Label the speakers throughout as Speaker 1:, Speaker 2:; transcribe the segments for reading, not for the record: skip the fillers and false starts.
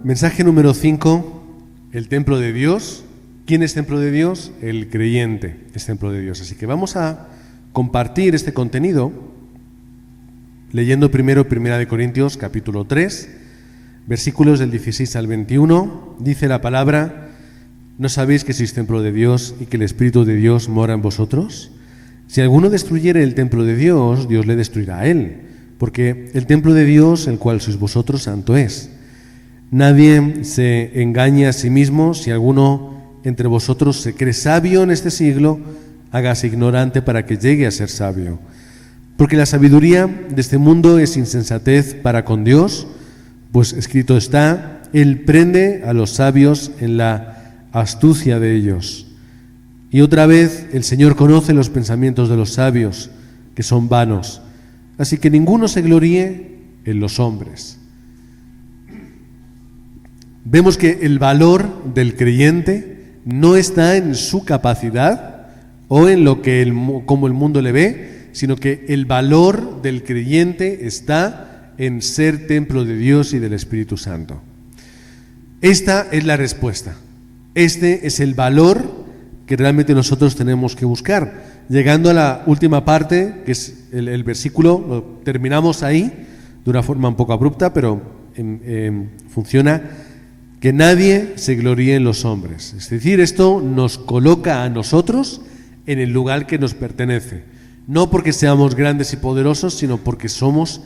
Speaker 1: Mensaje número 5, el templo de Dios. ¿Quién es templo de Dios? El creyente es templo de Dios. Así que vamos a compartir este contenido leyendo primero 1 Corintios capítulo 3, versículos del 16 al 21. Dice la palabra: ¿no sabéis que sois templo de Dios y que el Espíritu de Dios mora en vosotros? Si alguno destruyere el templo de Dios, Dios le destruirá a él, porque el templo de Dios, el cual sois vosotros, santo es. Nadie se engañe a sí mismo. Si alguno entre vosotros se cree sabio en este siglo, hágase ignorante para que llegue a ser sabio. Porque la sabiduría de este mundo es insensatez para con Dios, pues escrito está: Él prende a los sabios en la astucia de ellos. Y otra vez, el Señor conoce los pensamientos de los sabios, que son vanos. Así que ninguno se gloríe en los hombres. Vemos que el valor del creyente no está en su capacidad o en lo que como el mundo le ve, sino que el valor del creyente está en ser templo de Dios y del Espíritu Santo. Esta es la respuesta. Este es el valor que realmente nosotros tenemos que buscar. Llegando a la última parte, que es el versículo, lo terminamos ahí de una forma un poco abrupta, pero funciona: que nadie se gloríe en los hombres. Es decir, esto nos coloca a nosotros en el lugar que nos pertenece. No porque seamos grandes y poderosos, sino porque somos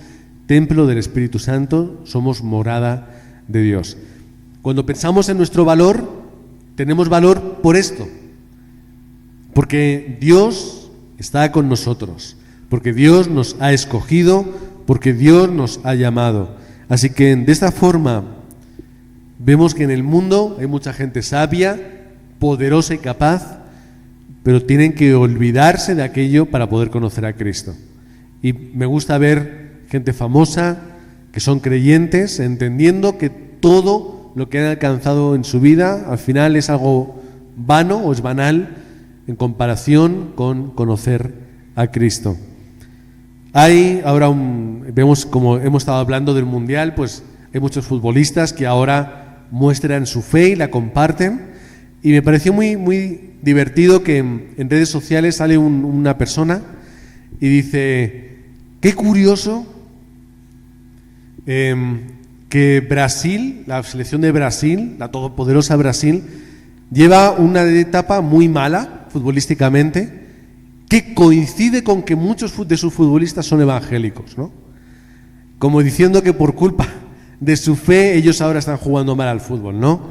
Speaker 1: templo del Espíritu Santo, somos morada de Dios. Cuando pensamos en nuestro valor, tenemos valor por esto. Porque Dios está con nosotros, porque Dios nos ha escogido, porque Dios nos ha llamado. Así que de esta forma vemos que en el mundo hay mucha gente sabia, poderosa y capaz, pero tienen que olvidarse de aquello para poder conocer a Cristo. Y me gusta ver gente famosa que son creyentes, entendiendo que todo lo que han alcanzado en su vida al final es algo vano o es banal en comparación con conocer a Cristo. Hay ahora vemos, como hemos estado hablando del Mundial, pues hay muchos futbolistas que ahora muestran su fe y la comparten, y me pareció muy divertido que en redes sociales sale una persona y dice: qué curioso que Brasil, la selección de Brasil, la todopoderosa Brasil, lleva una etapa muy mala futbolísticamente, que coincide con que muchos de sus futbolistas son evangélicos, ¿no? Como diciendo que por culpa de su fe ellos ahora están jugando mal al fútbol, ¿no?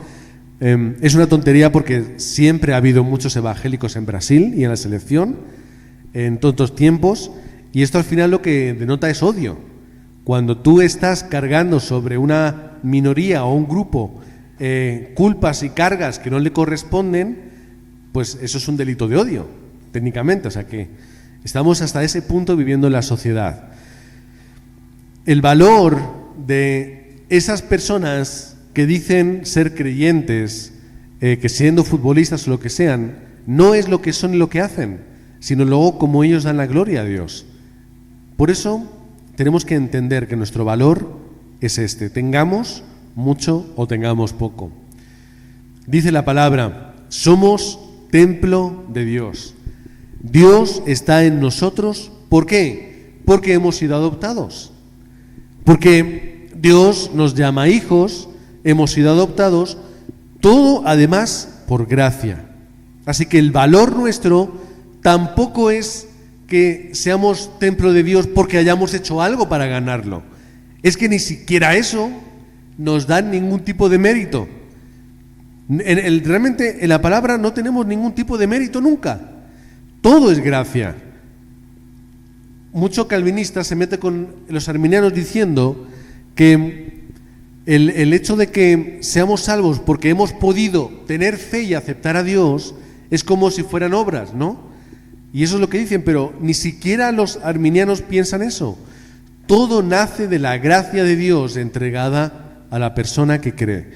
Speaker 1: Es una tontería, porque siempre ha habido muchos evangélicos en Brasil y en la selección en todos los tiempos, y esto al final lo que denota es odio. Cuando tú estás cargando sobre una minoría o un grupo culpas y cargas que no le corresponden, pues eso es un delito de odio, técnicamente. O sea que estamos hasta ese punto viviendo en la sociedad. El valor de esas personas que dicen ser creyentes, que siendo futbolistas o lo que sean, no es lo que son y lo que hacen, sino luego cómo ellos dan la gloria a Dios. Por eso tenemos que entender que nuestro valor es este, tengamos mucho o tengamos poco. Dice la palabra: somos templo de Dios. Dios está en nosotros. ¿Por qué? Porque hemos sido adoptados. Porque Dios nos llama hijos, hemos sido adoptados, todo además por gracia. Así que el valor nuestro tampoco es que seamos templo de Dios porque hayamos hecho algo para ganarlo. Es que ni siquiera eso nos da ningún tipo de mérito. Realmente en la palabra no tenemos ningún tipo de mérito nunca. Todo es gracia. Mucho calvinista se mete con los arminianos diciendo que el hecho de que seamos salvos porque hemos podido tener fe y aceptar a Dios es como si fueran obras, ¿no? Y eso es lo que dicen, pero ni siquiera los arminianos piensan eso. Todo nace de la gracia de Dios entregada a la persona que cree.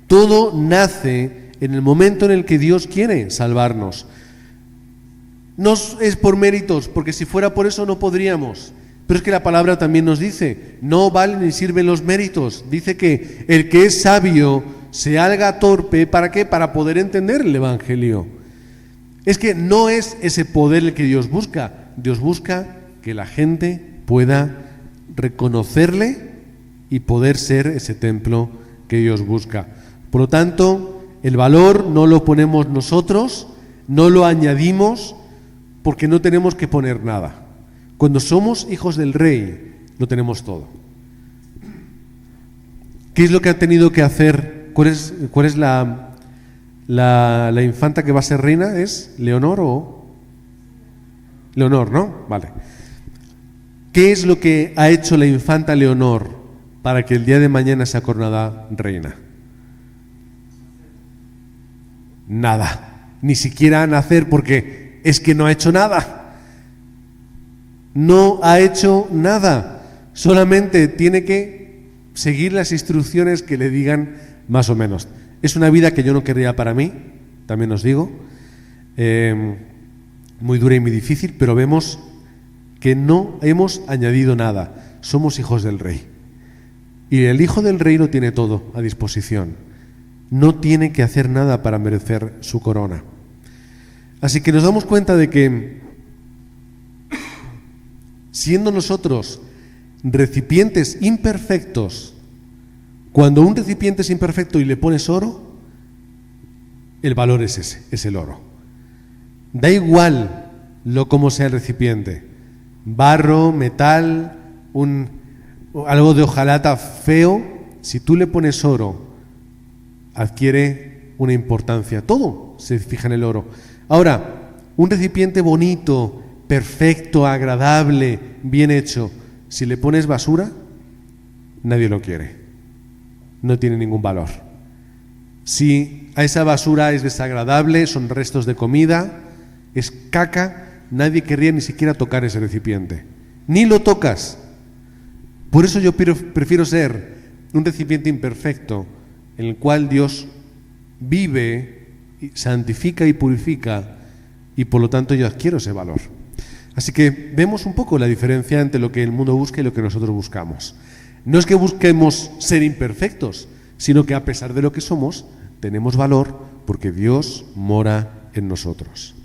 Speaker 1: Todo nace en el momento en el que Dios quiere salvarnos. No es por méritos, porque si fuera por eso no podríamos, Pero es que la palabra también nos dice, no valen ni sirven los méritos. Dice que el que es sabio se haga torpe, ¿para qué? Para poder entender el Evangelio. Es que no es ese poder el que Dios busca. Dios busca que la gente pueda reconocerle y poder ser ese templo que Dios busca. Por lo tanto, el valor no lo ponemos nosotros, no lo añadimos, porque no tenemos que poner nada. Cuando somos hijos del Rey, lo tenemos todo. ¿Qué es lo que ha tenido que hacer? ¿Cuál es la infanta que va a ser reina? ¿Es Leonor o...? Leonor, ¿no? Vale. ¿Qué es lo que ha hecho la infanta Leonor para que el día de mañana sea coronada reina? Nada. Ni siquiera nacer, porque es que no ha hecho nada. No ha hecho nada. Solamente tiene que seguir las instrucciones que le digan más o menos. Es una vida que yo no querría para mí, también os digo. Muy dura y muy difícil, pero vemos que no hemos añadido nada. Somos hijos del Rey. Y el Hijo del Rey lo tiene todo a disposición. No tiene que hacer nada para merecer su corona. Así que nos damos cuenta de que, siendo nosotros recipientes imperfectos, cuando un recipiente es imperfecto y le pones oro, el valor es ese, es el oro. Da igual cómo sea el recipiente, barro, metal, algo de hojalata feo, si tú le pones oro, adquiere una importancia. Todo se fija en el oro. Ahora, un recipiente bonito, perfecto, agradable, bien hecho, si le pones basura, nadie lo quiere. No tiene ningún valor. Si a esa basura es desagradable, son restos de comida, es caca, nadie querría ni siquiera tocar ese recipiente. Ni lo tocas. Por eso yo prefiero ser un recipiente imperfecto, en el cual Dios vive, santifica y purifica, y por lo tanto yo adquiero ese valor. Así que vemos un poco la diferencia entre lo que el mundo busca y lo que nosotros buscamos. No es que busquemos ser imperfectos, sino que a pesar de lo que somos, tenemos valor porque Dios mora en nosotros.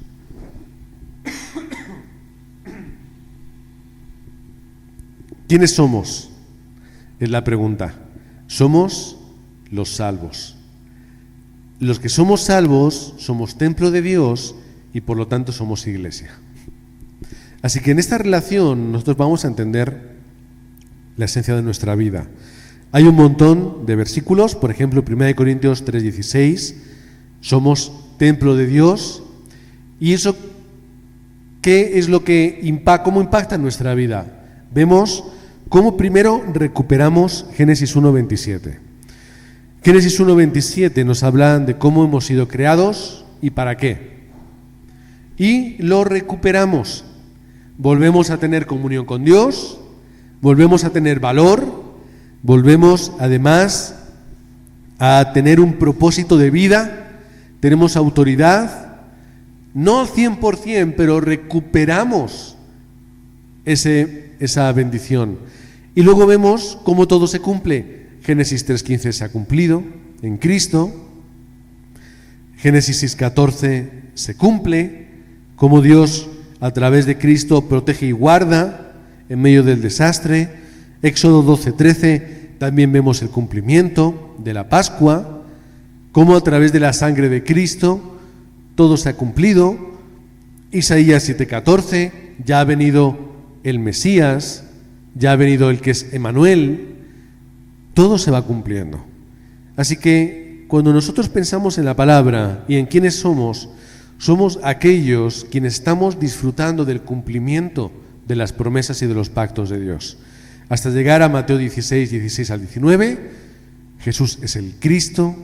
Speaker 1: ¿Quiénes somos? Es la pregunta. Somos los salvos. Los que somos salvos somos templo de Dios y por lo tanto somos iglesia. Así que en esta relación nosotros vamos a entender la esencia de nuestra vida. Hay un montón de versículos, por ejemplo, 1 Corintios 3:16, somos templo de Dios, y eso, ¿qué es lo que cómo impacta en nuestra vida? Vemos cómo primero recuperamos Génesis 1:27. Génesis 1:27 nos habla de cómo hemos sido creados y para qué. Y lo recuperamos. Volvemos a tener comunión con Dios, volvemos a tener valor, volvemos además a tener un propósito de vida, tenemos autoridad, no al 100%, pero recuperamos esa bendición. Y luego vemos cómo todo se cumple. Génesis 3:15 se ha cumplido en Cristo, Génesis 6:14 se cumple, cómo Dios a través de Cristo protege y guarda en medio del desastre. Éxodo 12:13 también vemos el cumplimiento de la Pascua, cómo a través de la sangre de Cristo todo se ha cumplido. Isaías 7:14, ya ha venido el Mesías, ya ha venido el que es Emmanuel, todo se va cumpliendo. Así que cuando nosotros pensamos en la palabra y en quiénes somos aquellos quienes estamos disfrutando del cumplimiento de las promesas y de los pactos de Dios. Hasta llegar a Mateo 16 al 19, Jesús es el Cristo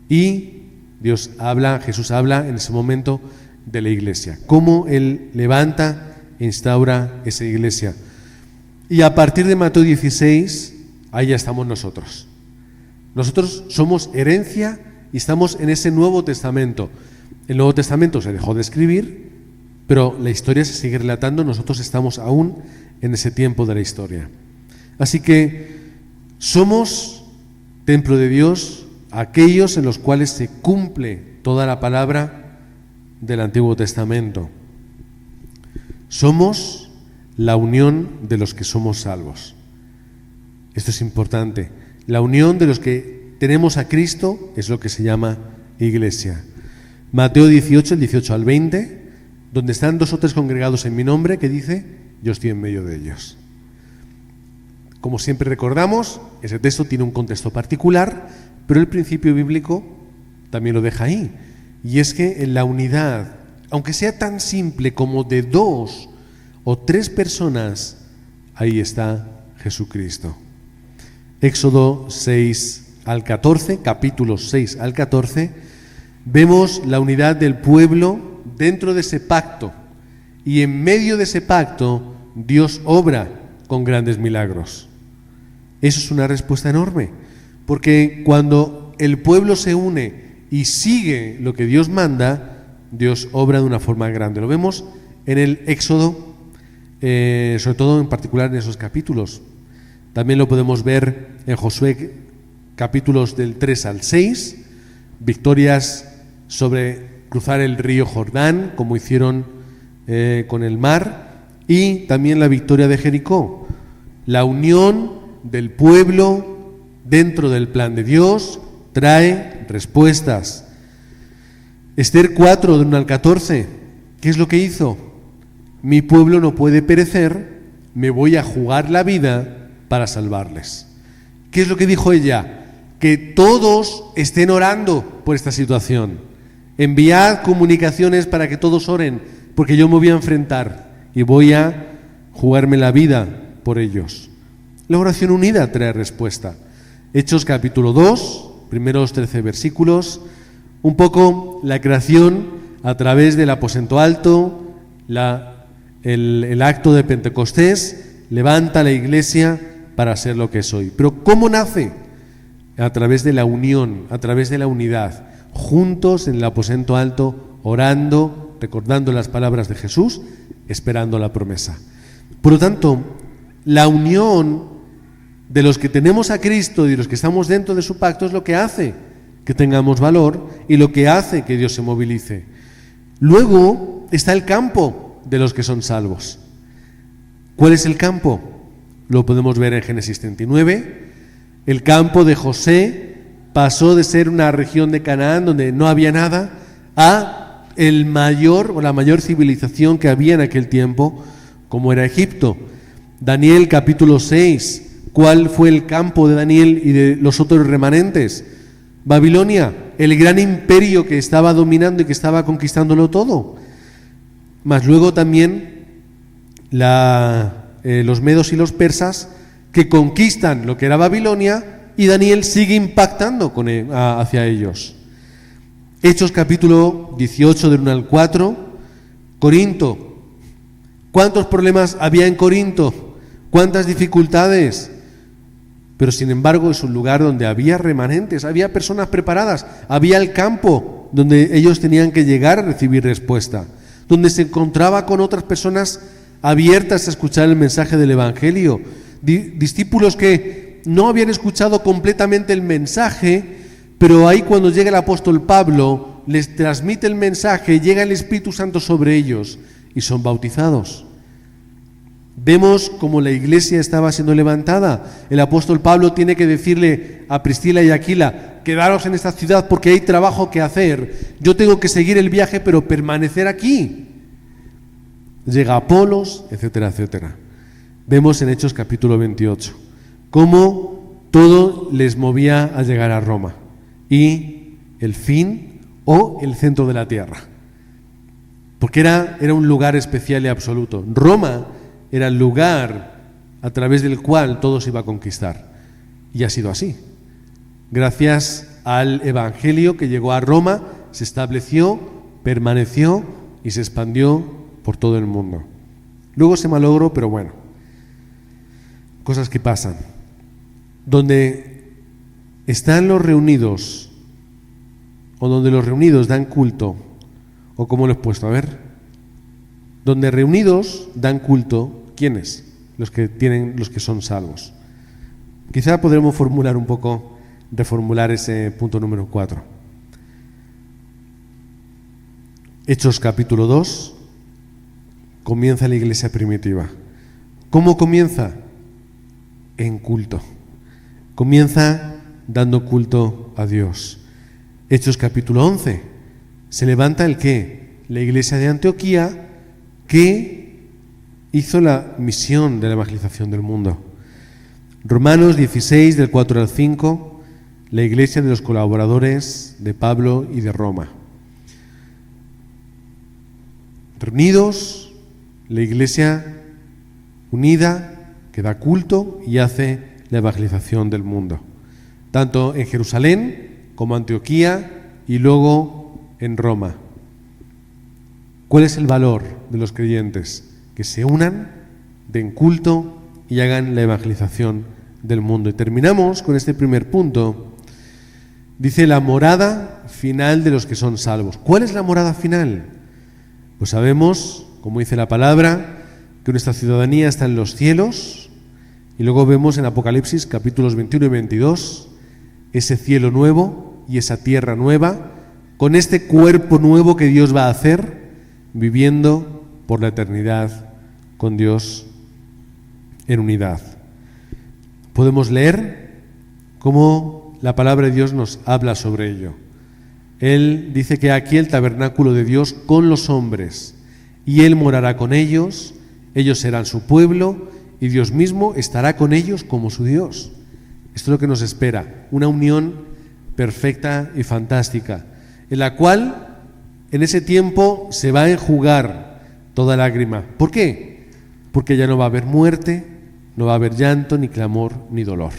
Speaker 1: y Jesús habla en ese momento de la iglesia. Cómo Él levanta e instaura esa iglesia. Y a partir de Mateo 16, ahí ya estamos nosotros. Nosotros somos herencia y estamos en ese Nuevo Testamento. El Nuevo Testamento se dejó de escribir Pero la historia se sigue relatando, nosotros estamos aún en ese tiempo de la historia. Así que somos templo de Dios, aquellos en los cuales se cumple toda la palabra del Antiguo Testamento. Somos la unión de los que somos salvos. Esto es importante. La unión de los que tenemos a Cristo es lo que se llama iglesia. Mateo 18, el 18 al 20, donde están 2 o 3 congregados en mi nombre, que dice, yo estoy en medio de ellos. Como siempre recordamos, ese texto tiene un contexto particular, pero el principio bíblico también lo deja ahí. Y es que en la unidad, aunque sea tan simple como de 2 o 3 personas, ahí está Jesucristo. Éxodo 6 al 14, capítulos 6 al 14, vemos la unidad del pueblo dentro de ese pacto. Y en medio de ese pacto, Dios obra con grandes milagros. Eso es una respuesta enorme, porque cuando el pueblo se une y sigue lo que Dios manda, Dios obra de una forma grande. Lo vemos en el Éxodo, sobre todo en particular en esos capítulos. También lo podemos ver en Josué, capítulos del 3 al 6, victorias sobre cruzar el río Jordán, como hicieron con el mar, y también la victoria de Jericó. La unión del pueblo dentro del plan de Dios trae respuestas. Ester 4, del 1 al 14, ¿qué es lo que hizo? Mi pueblo no puede perecer, me voy a jugar la vida para salvarles. ¿Qué es lo que dijo ella? Que todos estén orando por esta situación. Enviad comunicaciones para que todos oren, porque yo me voy a enfrentar y voy a jugarme la vida por ellos. La oración unida trae respuesta. Hechos capítulo 2, primeros 13 versículos, un poco la creación a través del aposento alto, el acto de Pentecostés, levanta la iglesia para ser lo que es hoy. Pero ¿cómo nace? A través de la unión, a través de la unidad, juntos en el aposento alto, orando, recordando las palabras de Jesús, esperando la promesa. Por lo tanto, la unión de los que tenemos a Cristo y de los que estamos dentro de su pacto es lo que hace que tengamos valor y lo que hace que Dios se movilice. Luego está el campo de los que son salvos. ¿Cuál es el campo? Lo podemos ver en Génesis 39. El campo de José pasó de ser una región de Canaán donde no había nada a la mayor civilización que había en aquel tiempo, como era Egipto. Daniel capítulo 6, ¿cuál fue el campo de Daniel y de los otros remanentes? Babilonia, el gran imperio que estaba dominando y que estaba conquistándolo todo. Mas luego también los medos y los persas que conquistan lo que era Babilonia, y Daniel sigue impactando hacia ellos. Hechos capítulo 18 del 1 al 4, Corinto. ¿Cuántos problemas había en Corinto? ¿Cuántas dificultades? Pero sin embargo es un lugar donde había remanentes, había personas preparadas, había el campo donde ellos tenían que llegar a recibir respuesta, donde se encontraba con otras personas abiertas a escuchar el mensaje del Evangelio, discípulos que no habían escuchado completamente el mensaje, pero ahí cuando llega el apóstol Pablo, les transmite el mensaje, llega el Espíritu Santo sobre ellos y son bautizados. Vemos cómo la iglesia estaba siendo levantada. El apóstol Pablo tiene que decirle a Priscila y Aquila, quedaros en esta ciudad porque hay trabajo que hacer. Yo tengo que seguir el viaje, pero permanecer aquí. Llega Apolos, etcétera, etcétera. Vemos en Hechos capítulo 28 cómo todo les movía a llegar a Roma y el fin o el centro de la tierra. Porque era un lugar especial y absoluto. Roma era el lugar a través del cual todo se iba a conquistar. Y ha sido así. Gracias al Evangelio que llegó a Roma, se estableció, permaneció y se expandió por todo el mundo. Luego se malogró, pero bueno, cosas que pasan. Donde están los reunidos, o donde los reunidos dan culto, o como lo he puesto, a ver, donde reunidos dan culto, ¿quiénes? Los que son salvos. Quizá podremos reformular ese punto número 4. Hechos capítulo 2, comienza la iglesia primitiva. ¿Cómo comienza? En culto. Comienza dando culto a Dios. Hechos capítulo 11, se levanta el ¿qué? La iglesia de Antioquía, que hizo la misión de la evangelización del mundo. Romanos 16, del 4 al 5, la iglesia de los colaboradores de Pablo y de Roma. Reunidos, la iglesia unida, que da culto y hace la evangelización del mundo, tanto en Jerusalén como Antioquía y luego en Roma. ¿Cuál es el valor de los creyentes? Que se unan, den culto y hagan la evangelización del mundo. Y terminamos con este primer punto. Dice la morada final de los que son salvos. ¿Cuál es la morada final? Pues sabemos, como dice la palabra, que nuestra ciudadanía está en los cielos, y luego vemos en Apocalipsis capítulos 21 y 22 ese cielo nuevo y esa tierra nueva, con este cuerpo nuevo que Dios va a hacer, viviendo por la eternidad con Dios en unidad. Podemos leer cómo la palabra de Dios nos habla sobre ello. Él dice que aquí el tabernáculo de Dios con los hombres, y Él morará con ellos, ellos serán su pueblo, y Dios mismo estará con ellos como su Dios. Esto es lo que nos espera, una unión perfecta y fantástica, en la cual en ese tiempo se va a enjugar toda lágrima. ¿Por qué? Porque ya no va a haber muerte, no va a haber llanto, ni clamor, ni dolor.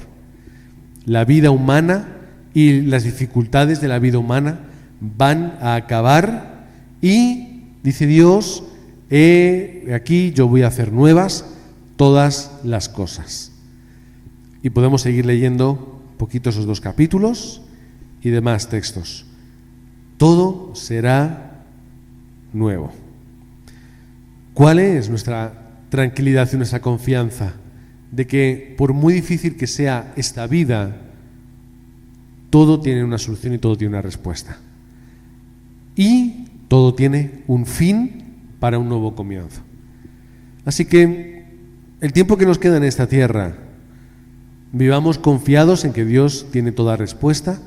Speaker 1: La vida humana y las dificultades de la vida humana van a acabar y, dice Dios, aquí yo voy a hacer nuevas todas las cosas. Y podemos seguir leyendo un poquito esos 2 capítulos y demás textos. Todo será nuevo. ¿Cuál es nuestra tranquilidad y nuestra confianza? De que por muy difícil que sea esta vida, todo tiene una solución y todo tiene una respuesta. Y todo tiene un fin para un nuevo comienzo. Así que el tiempo que nos queda en esta tierra, vivamos confiados en que Dios tiene toda respuesta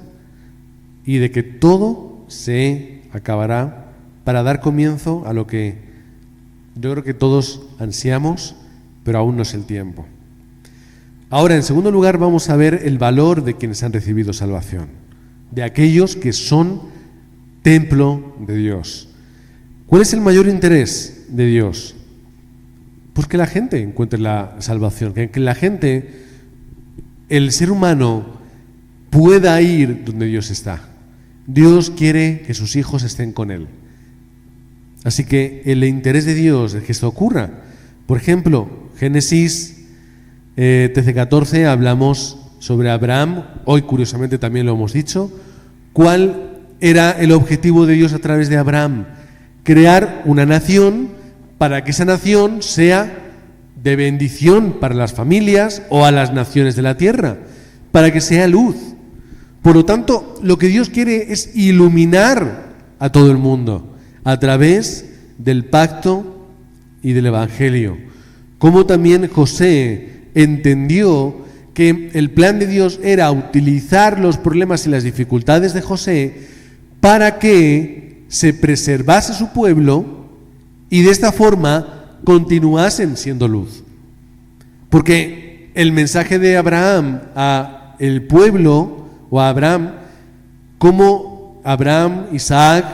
Speaker 1: y de que todo se acabará para dar comienzo a lo que yo creo que todos ansiamos, pero aún no es el tiempo. Ahora, en segundo lugar, vamos a ver el valor de quienes han recibido salvación, de aquellos que son templo de Dios. ¿Cuál es el mayor interés de Dios? Pues que la gente encuentre la salvación, que la gente, el ser humano, pueda ir donde Dios está. Dios quiere que sus hijos estén con Él. Así que el interés de Dios es que esto ocurra. Por ejemplo, Génesis 13:14 hablamos sobre Abraham. Hoy, curiosamente, también lo hemos dicho. ¿Cuál era el objetivo de Dios a través de Abraham? Crear una nación para que esa nación sea de bendición para las familias o a las naciones de la tierra, para que sea luz. Por lo tanto, lo que Dios quiere es iluminar a todo el mundo a través del pacto y del evangelio. Como también José entendió que el plan de Dios era utilizar los problemas y las dificultades de José para que se preservase su pueblo y de esta forma continuasen siendo luz. Porque el mensaje de Abraham a el pueblo o a Abraham, como Abraham, Isaac,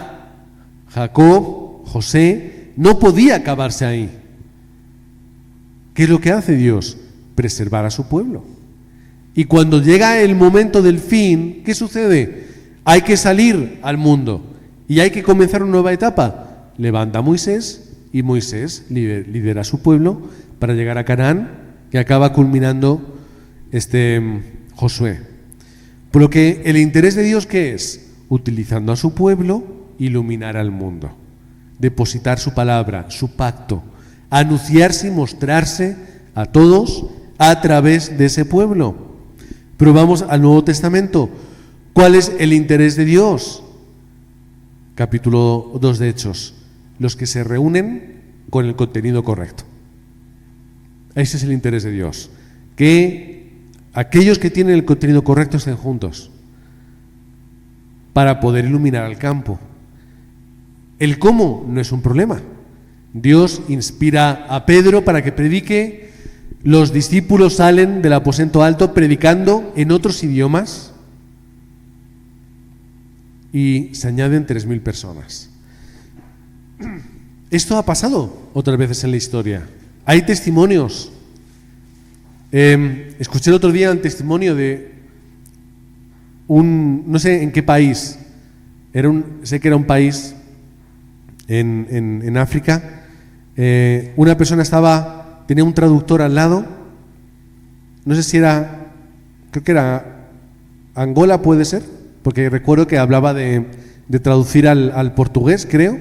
Speaker 1: Jacob, José, no podía acabarse ahí. ¿Qué es lo que hace Dios? Preservar a su pueblo. Y cuando llega el momento del fin, ¿qué sucede? Hay que salir al mundo y hay que comenzar una nueva etapa. Levanta a Moisés y Moisés lidera a su pueblo para llegar a Canaán, que acaba culminando Josué. Por lo que el interés de Dios, ¿qué es? Utilizando a su pueblo, iluminar al mundo. depositar su palabra, su pacto, anunciarse y mostrarse a todos a través de ese pueblo. Pero vamos al Nuevo Testamento. ¿Cuál es el interés de Dios? Capítulo 2 de Hechos. Los que se reúnen con el contenido correcto. Ese es el interés de Dios. Que aquellos que tienen el contenido correcto estén juntos para poder iluminar al campo. El cómo no es un problema. Dios inspira a Pedro para que predique. Los discípulos salen del aposento alto predicando en otros idiomas y se añaden 3.000 personas. Esto ha pasado otras veces en la historia. Hay testimonios. Escuché el otro día un testimonio de no sé en qué país, sé que era un país en África. Una persona tenía un traductor al lado, no sé si creo que era Angola, puede ser, porque recuerdo que hablaba de traducir al portugués, creo.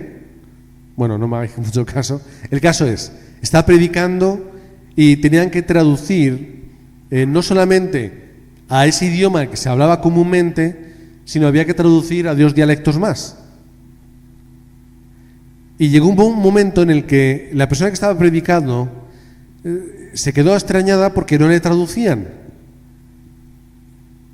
Speaker 1: Bueno, no me hagáis mucho caso. El caso es, está predicando y tenían que traducir no solamente a ese idioma que se hablaba comúnmente, sino había que traducir a 2 dialectos más. Y llegó un momento en el que la persona que estaba predicando se quedó extrañada porque no le traducían.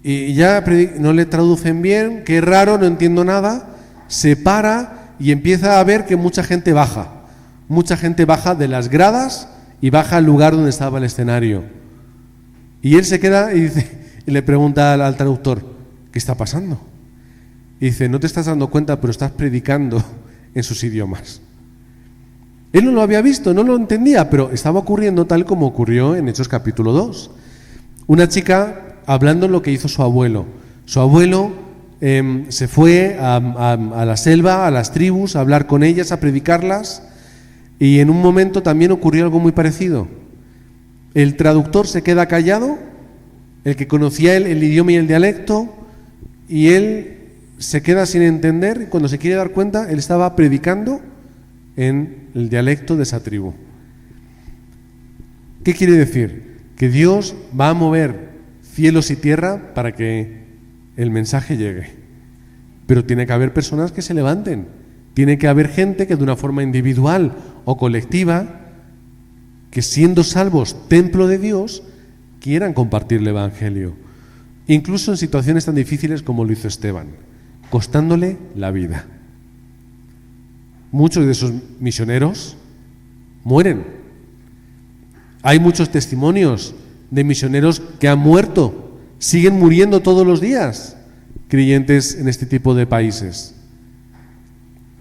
Speaker 1: Y ya no le traducen bien, qué raro, no entiendo nada. Se para y empieza a ver que mucha gente baja. Mucha gente baja de las gradas y baja al lugar donde estaba el escenario. Y él se queda y le pregunta al traductor, ¿qué está pasando? Y dice, no te estás dando cuenta, pero estás predicando en sus idiomas. Él no lo había visto, no lo entendía, pero estaba ocurriendo tal como ocurrió en Hechos capítulo 2. Una chica hablando lo que hizo su abuelo. Su abuelo se fue a la selva, a las tribus, a hablar con ellas, a predicarlas, y en un momento también ocurrió algo muy parecido. El traductor se queda callado, el que conocía el idioma y el dialecto, y él se queda sin entender, y cuando se quiere dar cuenta, él estaba predicando en el dialecto de esa tribu. ¿Qué quiere decir? Que Dios va a mover cielos y tierra para que el mensaje llegue. Pero tiene que haber personas que se levanten. Tiene que haber gente que de una forma individual o colectiva, que siendo salvos templo de Dios, quieran compartir el Evangelio. Incluso en situaciones tan difíciles como lo hizo Esteban, costándole la vida. Muchos de esos misioneros mueren. Hay muchos testimonios de misioneros que han muerto, siguen muriendo todos los días, creyentes en este tipo de países.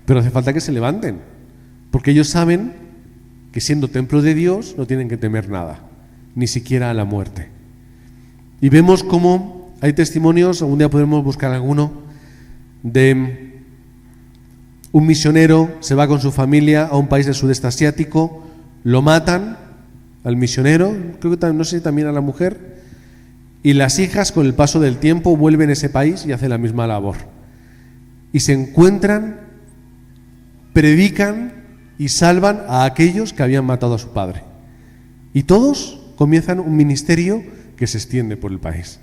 Speaker 1: Pero hace falta que se levanten, porque ellos saben que siendo templo de Dios no tienen que temer nada, ni siquiera a la muerte. Y vemos cómo hay testimonios, algún día podremos buscar alguno, de un misionero se va con su familia a un país del sudeste asiático, lo matan al misionero, creo que no sé, también a la mujer, y las hijas con el paso del tiempo vuelven a ese país y hacen la misma labor. Y se encuentran, predican y salvan a aquellos que habían matado a su padre. Y todos comienzan un ministerio que se extiende por el país.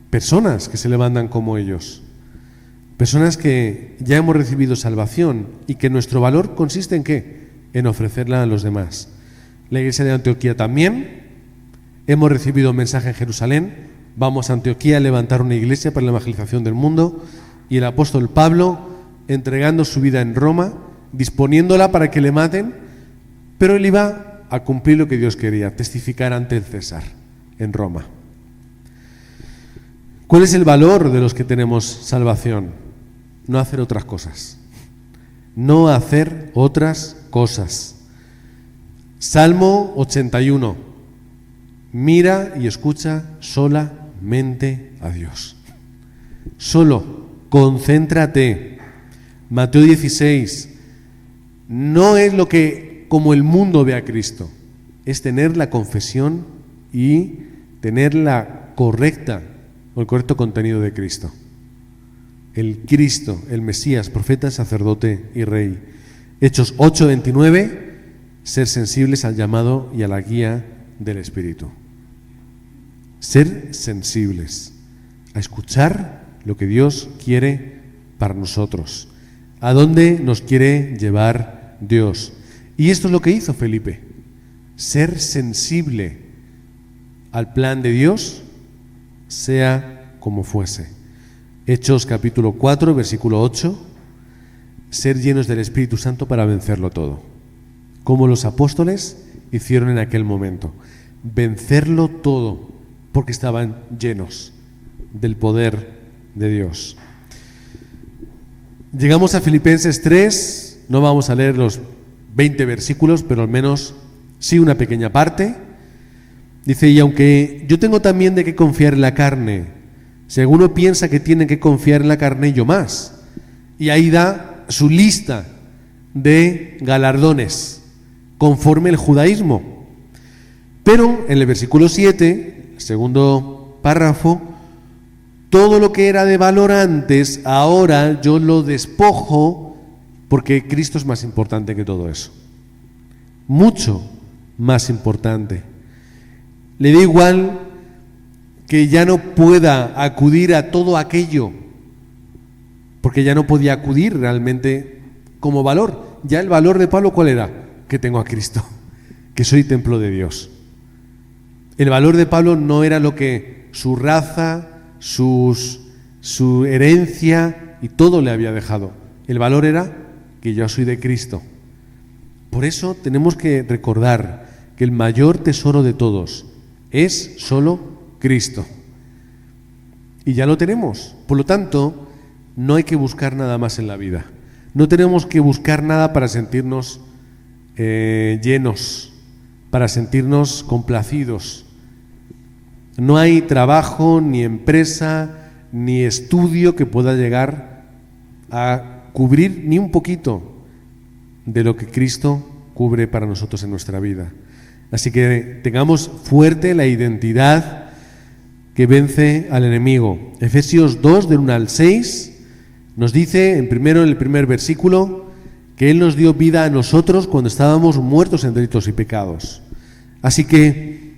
Speaker 1: Personas que se levantan como ellos. Personas que ya hemos recibido salvación y que nuestro valor consiste en ¿qué? En ofrecerla a los demás. La iglesia de Antioquía también. Hemos recibido un mensaje en Jerusalén. Vamos a Antioquía a levantar una iglesia para la evangelización del mundo. Y el apóstol Pablo, entregando su vida en Roma, disponiéndola para que le maten, pero él iba a cumplir lo que Dios quería, testificar ante el César en Roma. ¿Cuál es el valor de los que tenemos salvación? No hacer otras cosas. No hacer otras cosas. Salmo 81. Mira y escucha solamente a Dios. Solo, concéntrate. Mateo 16. No es lo que como el mundo ve a Cristo. Es tener la confesión y tener la correcta o el correcto contenido de Cristo. el Cristo, el Mesías, profeta, sacerdote y rey. Hechos 8:29, ser sensibles al llamado y a la guía del Espíritu. Ser sensibles a escuchar lo que Dios quiere para nosotros, a dónde nos quiere llevar Dios. Y esto es lo que hizo Felipe, ser sensible al plan de Dios, sea como fuese. Hechos capítulo 4, versículo 8, ser llenos del Espíritu Santo para vencerlo todo, como los apóstoles hicieron en aquel momento, vencerlo todo, porque estaban llenos del poder de Dios. Llegamos a Filipenses 3, no vamos a leer los 20 versículos, pero al menos sí una pequeña parte. Dice, y aunque yo tengo también de qué confiar en la carne, si alguno piensa que tiene que confiar en la carne, yo más. Y ahí da su lista de galardones, conforme el judaísmo. Pero en el versículo 7, segundo párrafo, todo lo que era de valor antes, ahora yo lo despojo, porque Cristo es más importante que todo eso. Mucho más importante. Le da igual que ya no pueda acudir a todo aquello, porque ya no podía acudir realmente como valor. Ya el valor de Pablo, ¿cuál era? Que tengo a Cristo, que soy templo de Dios. El valor de Pablo no era lo que su raza, su herencia y todo le había dejado. El valor era que yo soy de Cristo. Por eso tenemos que recordar que el mayor tesoro de todos es solo Cristo. Y ya lo tenemos. Por lo tanto, no hay que buscar nada más en la vida. No tenemos que buscar nada para sentirnos llenos, para sentirnos complacidos. No hay trabajo, ni empresa, ni estudio que pueda llegar a cubrir ni un poquito de lo que Cristo cubre para nosotros en nuestra vida. Así que tengamos fuerte la identidad que vence al enemigo. Efesios 2, del 1 al 6, nos dice en el primer versículo que Él nos dio vida a nosotros cuando estábamos muertos en delitos y pecados. Así que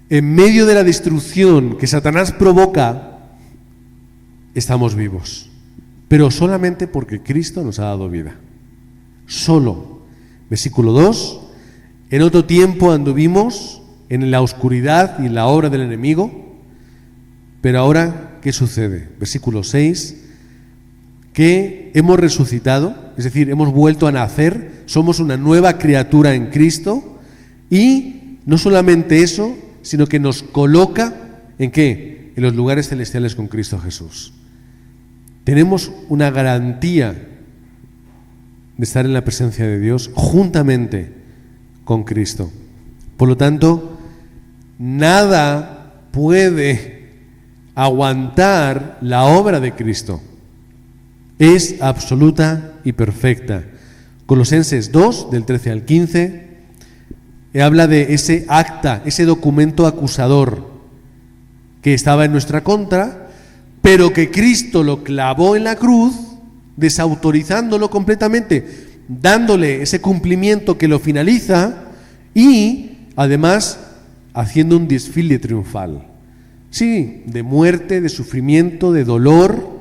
Speaker 1: en medio de la destrucción que Satanás provoca, estamos vivos, pero solamente porque Cristo nos ha dado vida. Solo. Versículo 2, en otro tiempo anduvimos en la oscuridad y en la obra del enemigo, pero ahora, ¿qué sucede? Versículo 6, que hemos resucitado, es decir, hemos vuelto a nacer, somos una nueva criatura en Cristo, y no solamente eso, sino que nos coloca, ¿en qué? En los lugares celestiales con Cristo Jesús. Tenemos una garantía de estar en la presencia de Dios juntamente con Cristo. Por lo tanto, nada puede aguantar la obra de Cristo. Es absoluta y perfecta. Colosenses 2, del 13 al 15, habla de ese acta, ese documento acusador que estaba en nuestra contra, pero que Cristo lo clavó en la cruz, desautorizándolo completamente, dándole ese cumplimiento que lo finaliza y además haciendo un desfile triunfal. Sí, de muerte, de sufrimiento, de dolor,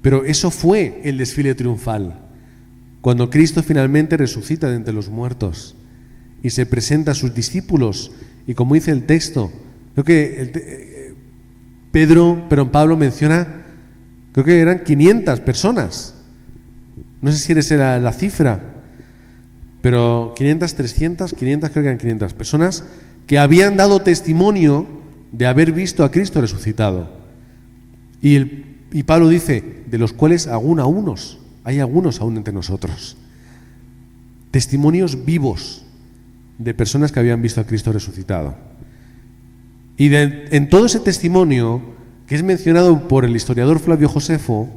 Speaker 1: pero eso fue el desfile triunfal, cuando Cristo finalmente resucita de entre los muertos y se presenta a sus discípulos, y como dice el texto, creo que Pablo menciona, creo que eran 500 personas, no sé si era la cifra, pero 500, 300, 500, creo que eran 500 personas que habían dado testimonio de haber visto a Cristo resucitado. Y Pablo dice, de los cuales hay algunos aún entre nosotros. Testimonios vivos de personas que habían visto a Cristo resucitado. Y en todo ese testimonio, que es mencionado por el historiador Flavio Josefo,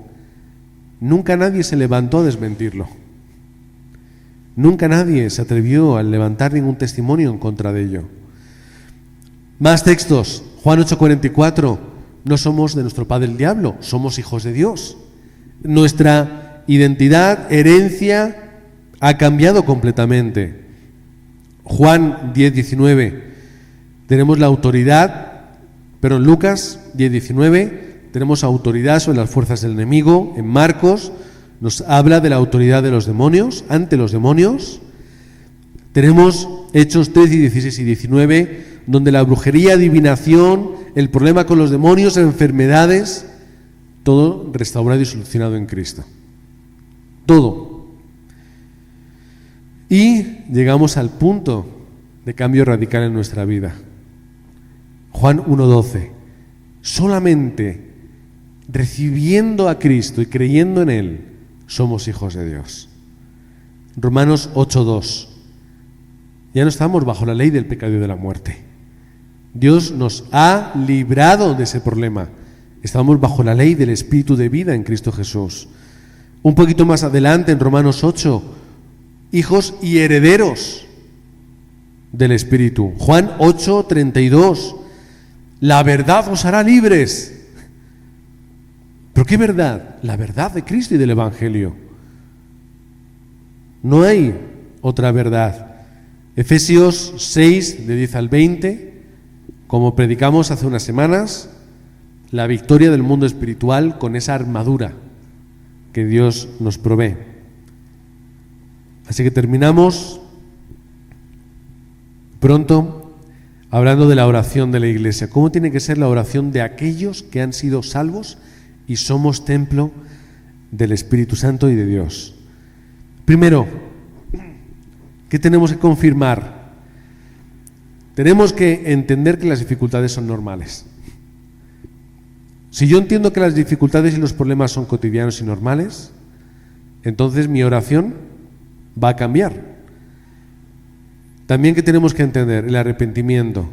Speaker 1: nunca nadie se levantó a desmentirlo. Nunca nadie se atrevió a levantar ningún testimonio en contra de ello. Más textos. Juan 8:44, no somos de nuestro padre el diablo, somos hijos de Dios. Nuestra identidad, herencia, ha cambiado completamente. Juan 10:19, tenemos la autoridad, pero en Lucas 10:19 tenemos autoridad sobre las fuerzas del enemigo. En Marcos nos habla de la autoridad de los demonios, ante los demonios. Tenemos Hechos 13, 16 y 19, donde la brujería, adivinación, el problema con los demonios, enfermedades, todo restaurado y solucionado en Cristo. Todo. Y llegamos al punto de cambio radical en nuestra vida. Juan 1:12. Solamente recibiendo a Cristo y creyendo en Él, somos hijos de Dios. Romanos 8:2. Ya no estamos bajo la ley del pecado y de la muerte. Dios nos ha librado de ese problema. Estamos bajo la ley del Espíritu de vida en Cristo Jesús. Un poquito más adelante, en Romanos 8, hijos y herederos del Espíritu. Juan 8:32, la verdad os hará libres. ¿Pero qué verdad? La verdad de Cristo y del Evangelio. No hay otra verdad. Efesios 6, de 10 al 20, como predicamos hace unas semanas, la victoria del mundo espiritual con esa armadura que Dios nos provee. Así que terminamos pronto hablando de la oración de la Iglesia. ¿Cómo tiene que ser la oración de aquellos que han sido salvos y somos templo del Espíritu Santo y de Dios? Primero, ¿qué tenemos que confirmar? Tenemos que entender que las dificultades son normales. Si yo entiendo que las dificultades y los problemas son cotidianos y normales, entonces mi oración va a cambiar. También que tenemos que entender el arrepentimiento.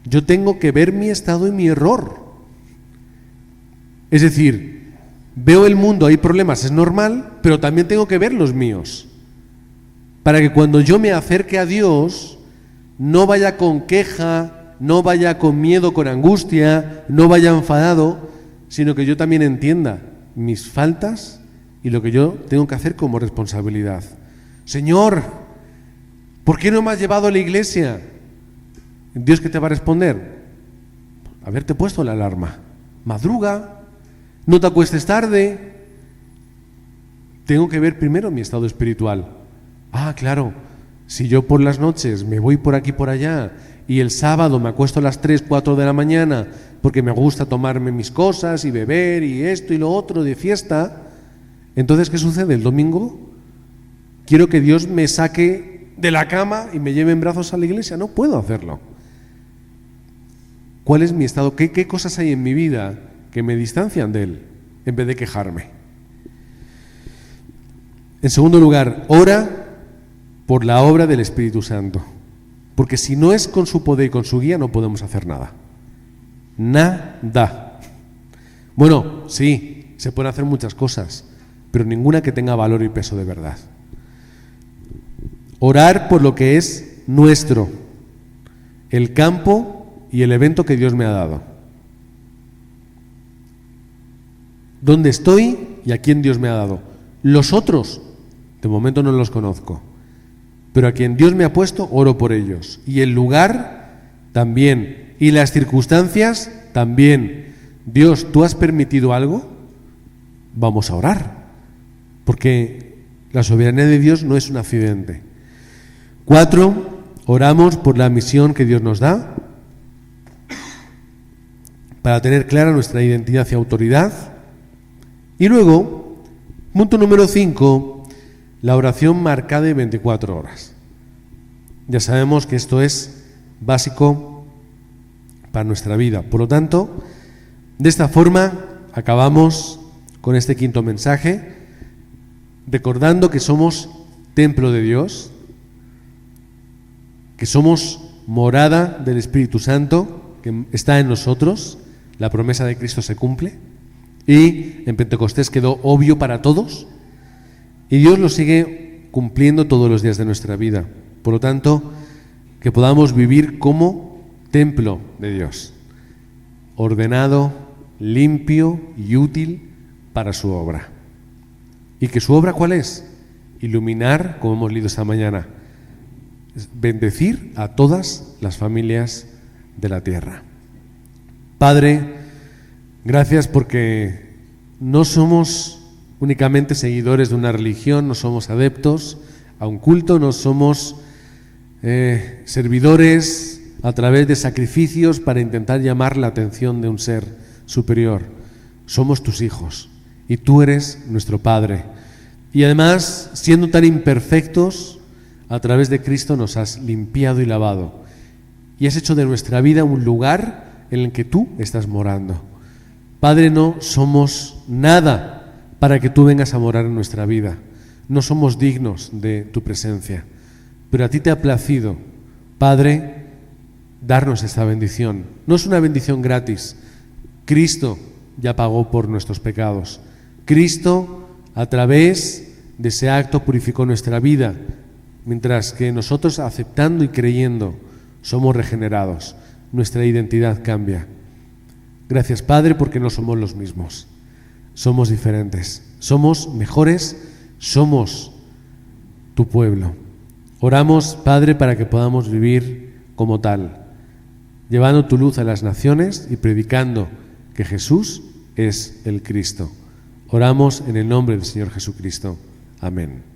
Speaker 1: Yo tengo que ver mi estado y mi error. Es decir, veo el mundo, hay problemas, es normal, pero también tengo que ver los míos. Para que cuando yo me acerque a Dios, no vaya con queja, no vaya con miedo, con angustia, no vaya enfadado, sino que yo también entienda mis faltas y lo que yo tengo que hacer como responsabilidad. Señor, ¿por qué no me has llevado a la iglesia? ¿Dios qué te va a responder? Haberte puesto la alarma. Madruga, no te acuestes tarde. Tengo que ver primero mi estado espiritual. Ah, claro, si yo por las noches me voy por aquí por allá y el sábado me acuesto a las 3, 4 de la mañana porque me gusta tomarme mis cosas y beber y esto y lo otro de fiesta, entonces ¿qué sucede? El domingo quiero que Dios me saque de la cama y me lleve en brazos a la iglesia. No puedo hacerlo. ¿Cuál es mi estado? ¿Qué cosas hay en mi vida que me distancian de Él en vez de quejarme? En segundo lugar, ora por la obra del Espíritu Santo, porque si no es con su poder y con su guía no podemos hacer nada. Nada. Bueno, sí, se pueden hacer muchas cosas, pero ninguna que tenga valor y peso de verdad. Orar por lo que es nuestro, el campo y el evento que Dios me ha dado. ¿Dónde estoy y a quién Dios me ha dado? Los otros, de momento no los conozco, pero a quien Dios me ha puesto, oro por ellos. Y el lugar también, y las circunstancias también. Dios, ¿tú has permitido algo? Vamos a orar, porque la soberanía de Dios no es un accidente. 4, oramos por la misión que Dios nos da, para tener clara nuestra identidad y autoridad. Y luego, punto número 5, la oración marcada de 24 horas. Ya sabemos que esto es básico para nuestra vida. Por lo tanto, de esta forma acabamos con este quinto mensaje, recordando que somos templo de Dios, que somos morada del Espíritu Santo, que está en nosotros, la promesa de Cristo se cumple, y en Pentecostés quedó obvio para todos, y Dios lo sigue cumpliendo todos los días de nuestra vida. Por lo tanto, que podamos vivir como templo de Dios. ordenado, limpio y útil para su obra. ¿Y que su obra cuál es? Iluminar, como hemos leído esta mañana, bendecir a todas las familias de la tierra. Padre, gracias porque no somos únicamente seguidores de una religión, no somos adeptos a un culto, no somos servidores a través de sacrificios para intentar llamar la atención de un ser superior. Somos tus hijos y tú eres nuestro Padre. Y además, siendo tan imperfectos, a través de Cristo nos has limpiado y lavado. Y has hecho de nuestra vida un lugar en el que tú estás morando. Padre, no somos nada para que tú vengas a morar en nuestra vida. No somos dignos de tu presencia. Pero a ti te ha placido, Padre, darnos esta bendición. No es una bendición gratis. Cristo ya pagó por nuestros pecados. Cristo, a través de ese acto, purificó nuestra vida, mientras que nosotros, aceptando y creyendo, somos regenerados. Nuestra identidad cambia. Gracias, Padre, porque no somos los mismos. Somos diferentes. Somos mejores. Somos tu pueblo. Oramos, Padre, para que podamos vivir como tal, llevando tu luz a las naciones y predicando que Jesús es el Cristo. Oramos en el nombre del Señor Jesucristo. Amén.